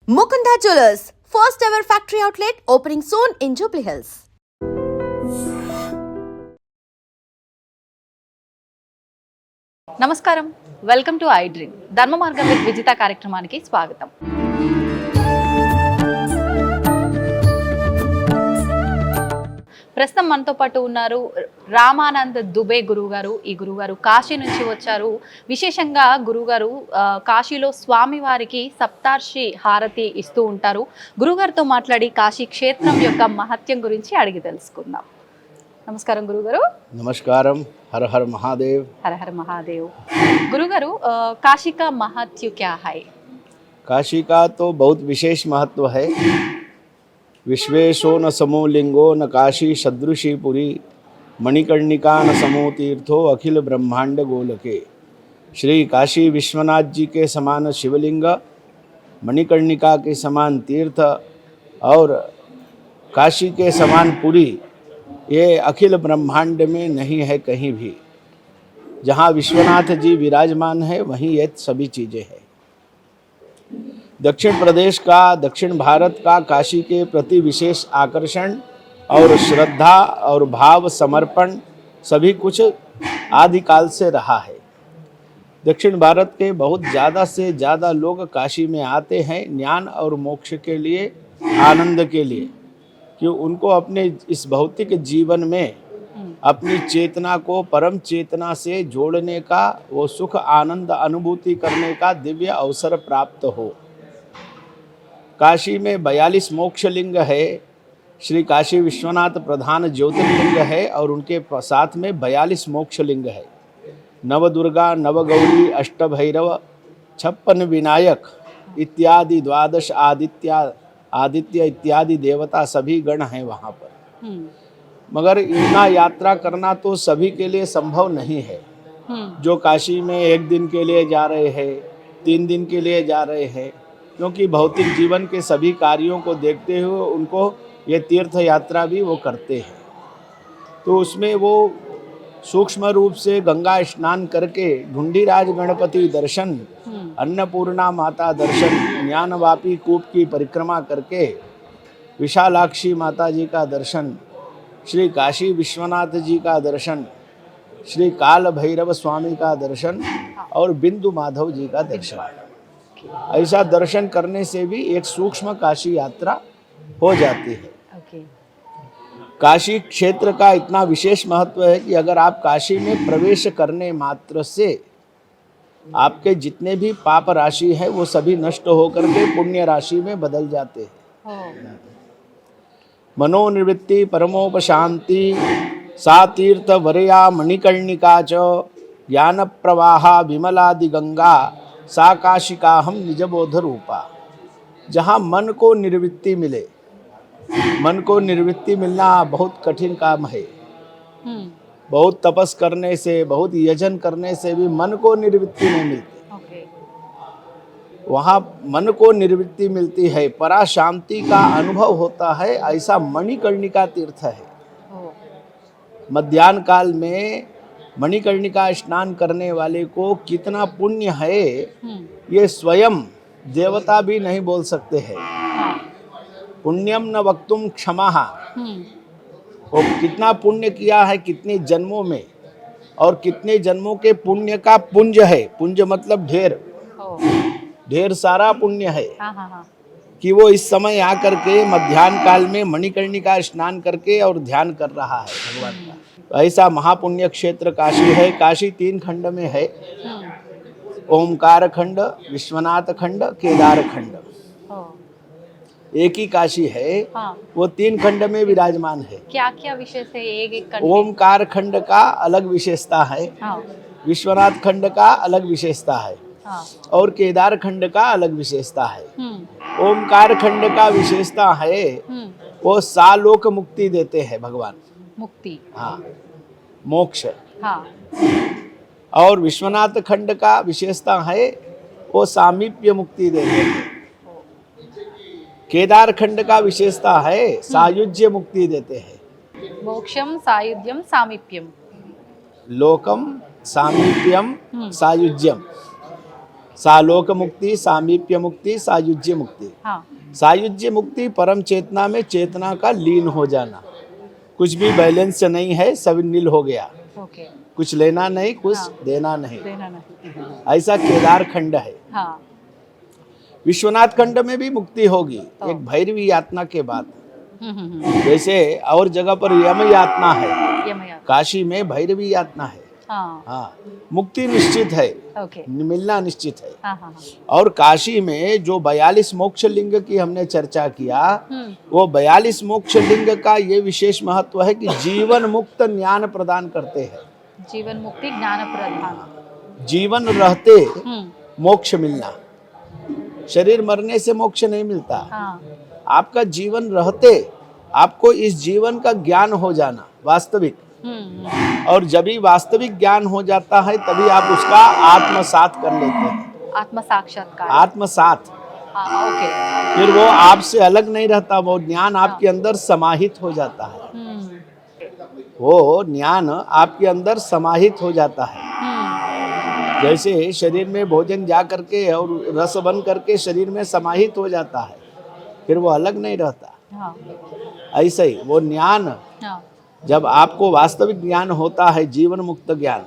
Mukunda Jewelers, first ever factory outlet opening soon in Jubilee Hills. నమస్కారం, welcome to I dream. ధర్మ మార్గం with Vijitha కార్యక్రమానికి స్వాగతం. ప్రస్తుతం మనతో పాటు ఉన్నారు రామానంద్ దుబే గురువుగారు. ఈ గురువుగారు కాశీ నుంచి వచ్చారు. విశేషంగా గురువుగారు కాశీలో స్వామివారికి సప్తార్షి హారతి ఇస్తూ ఉంటారు. గురువుగారితో మాట్లాడి కాశీ క్షేత్రం యొక్క మహత్యం గురించి అడిగి తెలుసుకుందాం. నమస్కారం గురుగారు. नमस्कारम. हर हर महादेव. हर हर महादेव. गुरुगारू, काशी का महत्व क्या है? काशी का तो बहुत विशेष महत्व है. विश्वेशो न समो लिंगो न काशी सदृशी पुरी मणिकर्णिका न समो तीर्थो अखिल ब्रह्मांड गोलके. श्री काशी विश्वनाथ जी के समान शिवलिंग, मणिकर्णिका के समान तीर्थ और काशी के समान पुरी ये अखिल ब्रह्मांड में नहीं है कहीं भी. जहाँ विश्वनाथ जी विराजमान है वहीं ये सभी चीज़ें हैं. दक्षिण प्रदेश का, दक्षिण भारत का काशी के प्रति विशेष आकर्षण और श्रद्धा और भाव समर्पण सभी कुछ आदिकाल से रहा है. दक्षिण भारत के बहुत ज़्यादा से ज़्यादा लोग काशी में आते हैं ज्ञान और मोक्ष के लिए, आनंद के लिए, कि उनको अपने इस भौतिक जीवन में अपनी चेतना को परम चेतना से जोड़ने का, वो सुख आनंद अनुभूति करने का दिव्य अवसर प्राप्त हो. काशी में 42 मोक्ष लिंग है. श्री काशी विश्वनाथ प्रधान ज्योतिर्लिंग है और उनके साथ में 42 मोक्ष लिंग है. नव दुर्गा, नव गौरी, अष्ट भैरव, 56 विनायक इत्यादि 12 आदित्य इत्यादि देवता सभी गण हैं वहाँ पर. मगर इतना यात्रा करना तो सभी के लिए संभव नहीं है. जो काशी में 1 दिन के लिए जा रहे हैं, 3 दिन के लिए जा रहे हैं, क्योंकि भौतिक जीवन के सभी कार्यों को देखते हुए उनको ये तीर्थ यात्रा भी वो करते हैं. तो उसमें वो सूक्ष्म रूप से गंगा स्नान करके ढूंढीराज गणपति दर्शन, अन्नपूर्णा माता दर्शन, ज्ञानवापी कूप की परिक्रमा करके विशालाक्षी माता जी का दर्शन, श्री काशी विश्वनाथ जी का दर्शन, श्री काल भैरव स्वामी का दर्शन और बिंदु माधव जी का दर्शन. ऐसा दर्शन करने से भी एक सूक्ष्म काशी यात्रा हो जाती है. काशी क्षेत्र का इतना विशेष महत्व है कि अगर आप काशी में प्रवेश करने मात्र से आपके जितने भी पाप राशि है वो सभी नष्ट होकर के पुण्य राशि में बदल जाते हैं. मनोनिवृत्ति परमोपशांति सा तीर्थ वरया मणिकर्णिका च ज्ञान प्रवाहा विमलादि गंगा सा काशिका हम निजबोध रूपा. जहाँ मन को निर्वृत्ति मिले, मन को निर्वृत्ति मिलना बहुत कठिन काम है. बहुत तपस करने से, बहुत यजन करने से भी मन को निर्वृत्ति नहीं मिलती. वहाँ मन को निर्वृत्ति मिलती है, परा शांति का अनुभव होता है. ऐसा मणिकर्णिका तीर्थ है. मध्याह्न काल में मणिकर्णिका स्नान करने वाले को कितना पुण्य है ये स्वयं देवता भी नहीं बोल सकते हैं. पुण्यम न वक्तुम क्षमा. वो कितना पुण्य किया है कितने जन्मों में, और कितने जन्मों के पुण्य का पुंज है. पुंज मतलब ढेर, ढेर सारा पुण्य है कि वो इस समय आकर के मध्याह्न काल में मणिकर्णिका स्नान करके और ध्यान कर रहा है भगवान का. तो ऐसा महापुण्य क्षेत्र काशी है. काशी 3 खंड में है. ओमकार खंड, विश्वनाथ खंड, केदार खंड. एक ही काशी है. वो 3 खंड में विराजमान है. क्या क्या विशेष है? एक ओमकार खंड का अलग विशेषता है, विश्वनाथ खंड का अलग विशेषता है, और केदार खंड का अलग विशेषता है. ओमकार खंड का विशेषता है वो सालोक मुक्ति देते हैं भगवान. मुक्ति, हाँ, मोक्ष. और विश्वनाथ खंड का विशेषता है वो सामीप्य मुक्ति देते हैं. केदार खंड का विशेषता है सायुज्य मुक्ति देते हैं. मोक्षम सायुज्यम सामीप्यम. लोकम सामीप्यम सायुज्यम. सालोक मुक्ति, सामीप्य मुक्ति, सायुज्य मुक्ति। हाँ। सायुज्य मुक्ति परम चेतना में चेतना का लीन हो जाना, कुछ भी बैलेंस नहीं है, सब नील हो गया, ओके। कुछ लेना नहीं, कुछ हाँ। देना नहीं, देना नहीं। ऐसा केदार खंड है। हाँ। विश्वनाथ खंड में भी मुक्ति होगी एक भैरवी यातना के बाद। हम्म। जैसे और जगह पर यम यातना है, यमयान। काशी में भैरवी यातना है। हाँ। हाँ, मुक्ति निश्चित है, ओके। मिलना निश्चित है। हाँ हाँ और काशी में जो 42 मोक्ष लिंग की हमने चर्चा किया, वो 42 मोक्ष लिंग का ये विशेष महत्व है कि जीवन मुक्त ज्ञान प्रदान करते हैं। जीवन मुक्ति ज्ञान प्रदान। जीवन रहते मोक्ष मिलना, शरीर मरने से मोक्ष नहीं मिलता। हाँ। आपका जीवन रहते आपको इस जीवन का ज्ञान हो जाना वास्तविक, और जब भी वास्तविक ज्ञान हो जाता है तभी आप उसका आत्मसात कर लेते हैं। आत्म साक्षात्कार। आत्मसात, हाँ, ओके। फिर वो आपसे अलग नहीं रहता, वो ज्ञान आपके अंदर समाहित हो जाता है। वो ज्ञान आपके अंदर समाहित हो जाता है। जैसे शरीर में भोजन जा करके और रस बन करके शरीर में समाहित हो जाता है, फिर वो अलग नहीं रहता। हाँ। ऐसे ही वो ज्ञान, हाँ। जब आपको वास्तविक ज्ञान होता है, जीवन मुक्त ज्ञान,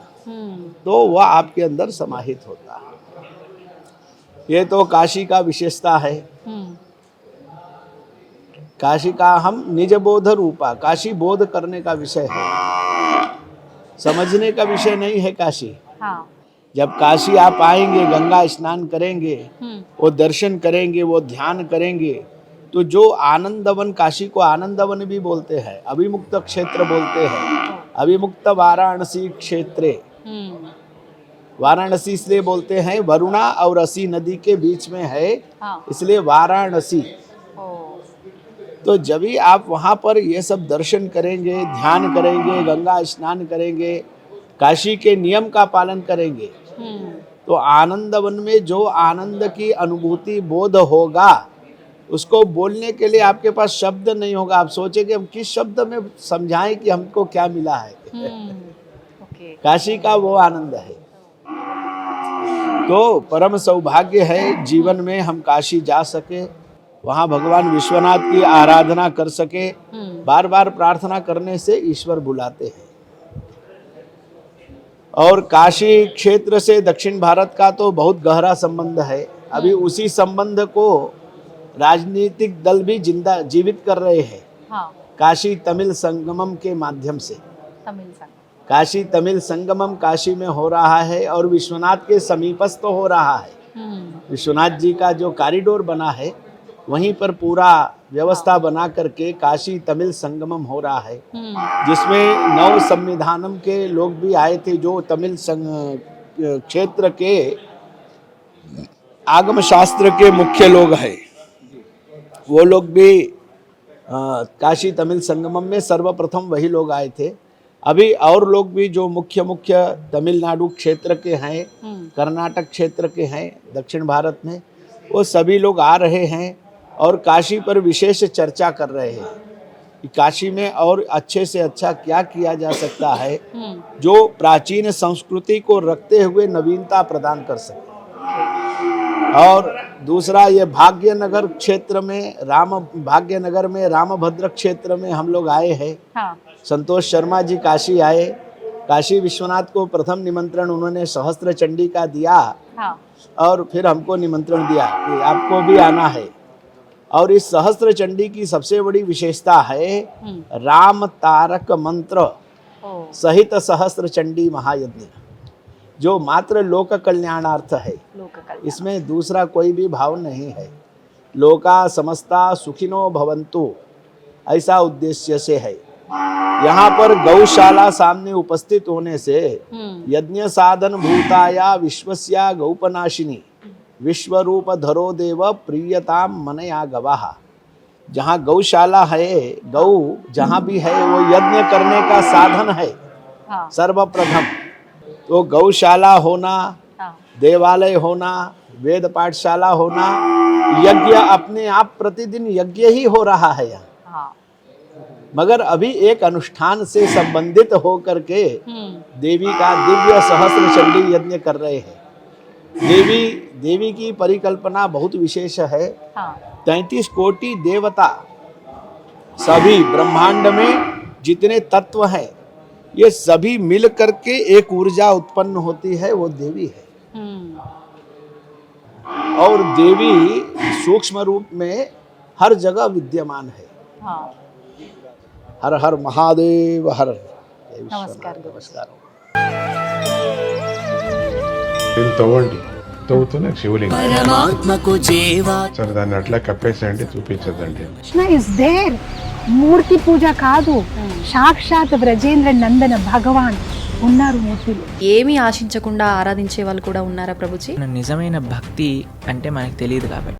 तो वह आपके अंदर समाहित होता है। ये तो काशी का विशेषता है। काशी का हम निज बोध रूपा, काशी बोध करने का विषय है, समझने का विषय नहीं है काशी। हाँ। जब काशी आप आएंगे, गंगा स्नान करेंगे, वो दर्शन करेंगे, वो ध्यान करेंगे, तो जो आनंदवन, काशी को आनंदवन भी बोलते हैं, अभिमुक्त क्षेत्र बोलते हैं। अभिमुक्त वाराणसी क्षेत्रे, वाराणसी इसलिए बोलते हैं वरुणा और असी नदी के बीच में है, इसलिए वाराणसी। तो जब भी आप वहाँ पर ये सब दर्शन करेंगे, ध्यान करेंगे, गंगा स्नान करेंगे, काशी के नियम का पालन करेंगे, तो आनंदवन में जो आनंद की अनुभूति बोध होगा, उसको बोलने के लिए आपके पास शब्द नहीं होगा। आप सोचे कि हम किस शब्द में समझाएं कि हमको क्या मिला है। काशी का वो आनंद है। तो परम सौभाग्य है जीवन में हम काशी जा सके, वहाँ भगवान विश्वनाथ की आराधना कर सके। बार बार प्रार्थना करने से ईश्वर बुलाते हैं। और काशी क्षेत्र से दक्षिण भारत का तो बहुत गहरा संबंध है। अभी उसी संबंध को राजनीतिक दल भी जीवित कर रहे हैं। हाँ। काशी तमिल संगमम के माध्यम से। तमिल संगम, काशी तमिल संगमम काशी में हो रहा है और विश्वनाथ के समीपस्थ हो रहा है। विश्वनाथ जी का जो कॉरिडोर बना है, वहीं पर पूरा व्यवस्था बना करके काशी तमिल संगमम हो रहा है, जिसमें नव संविधानम के लोग भी आए थे, जो तमिल क्षेत्र के आगम शास्त्र के मुख्य लोग हैं। वो लोग भी काशी तमिल संगमम में सर्वप्रथम वही लोग आए थे। अभी और लोग भी जो मुख्य तमिलनाडु क्षेत्र के हैं, कर्नाटक क्षेत्र के हैं, दक्षिण भारत में, वो सभी लोग आ रहे हैं और काशी पर विशेष चर्चा कर रहे हैं कि काशी में और अच्छे से अच्छा क्या किया जा सकता है, जो प्राचीन संस्कृति को रखते हुए नवीनता प्रदान कर सके। और दूसरा, ये भाग्यनगर क्षेत्र में भाग्यनगर में रामभद्र क्षेत्र में हम लोग आए हैं। हाँ। संतोष शर्मा जी काशी आए। काशी विश्वनाथ को प्रथम निमंत्रण उन्होंने सहस्त्र चंडी का दिया। हाँ। और फिर हमको निमंत्रण दिया कि आपको भी आना है। और इस सहस्त्र चंडी की सबसे बड़ी विशेषता है राम तारक मंत्र सहित सहस्त्र चंडी महायज्ञ, जो मात्र लोक कल्याणार्थ है। इसमें दूसरा कोई भी भाव नहीं है। लोका समस्ता सुखिनो भवन्तु, ऐसा उद्देश्य से है। यहाँ पर गौशाला सामने उपस्थित होने से यज्ञ साधन भूताया विश्वस्या गौपनाशिनी विश्वरूप धरो देव प्रियताम मनया गवाह। जहाँ गौशाला है, गौ जहाँ भी है, वो यज्ञ करने का साधन है। हाँ। सर्वप्रथम तो गौशाला होना, हाँ। देवालय होना, वेद पाठशाला होना, यज्ञ अपने आप प्रतिदिन यज्ञ ही हो रहा है यहाँ। हाँ। मगर अभी एक अनुष्ठान से संबंधित होकर के देवी का दिव्य सहस्त्र चंडी यज्ञ कर रहे हैं। देवी की परिकल्पना बहुत विशेष है। हाँ 33 कोटि देवता, सभी ब्रह्मांड में जितने तत्व हैं, ये सभी मिल करके एक ऊर्जा उत्पन्न होती है, वो देवी है। और देवी सूक्ष्म रूप में हर जगह विद्यमान है। हाँ हर हर महादेव हर। नमस्कार गुरु। नमस्कार। దీన్ని తవ్వుతూనే శివలింగం పరమాత్మకు జీవా సరే దాన్ని అట్లా కప్పేసేయండి, చూపించదండి. Krishna is there. మూర్తి పూజ కాదు, సాక్షాత్ బ్రజేంద్ర నందన భగవాన్ ఉన్నారు మూర్తిలో. ఏమీ ఆశించకుండా ఆరాధించే వాళ్ళు కూడా ఉన్నారా ప్రభుజీ? నిజమైన భక్తి అంటే మనకు తెలియదు కాబట్టి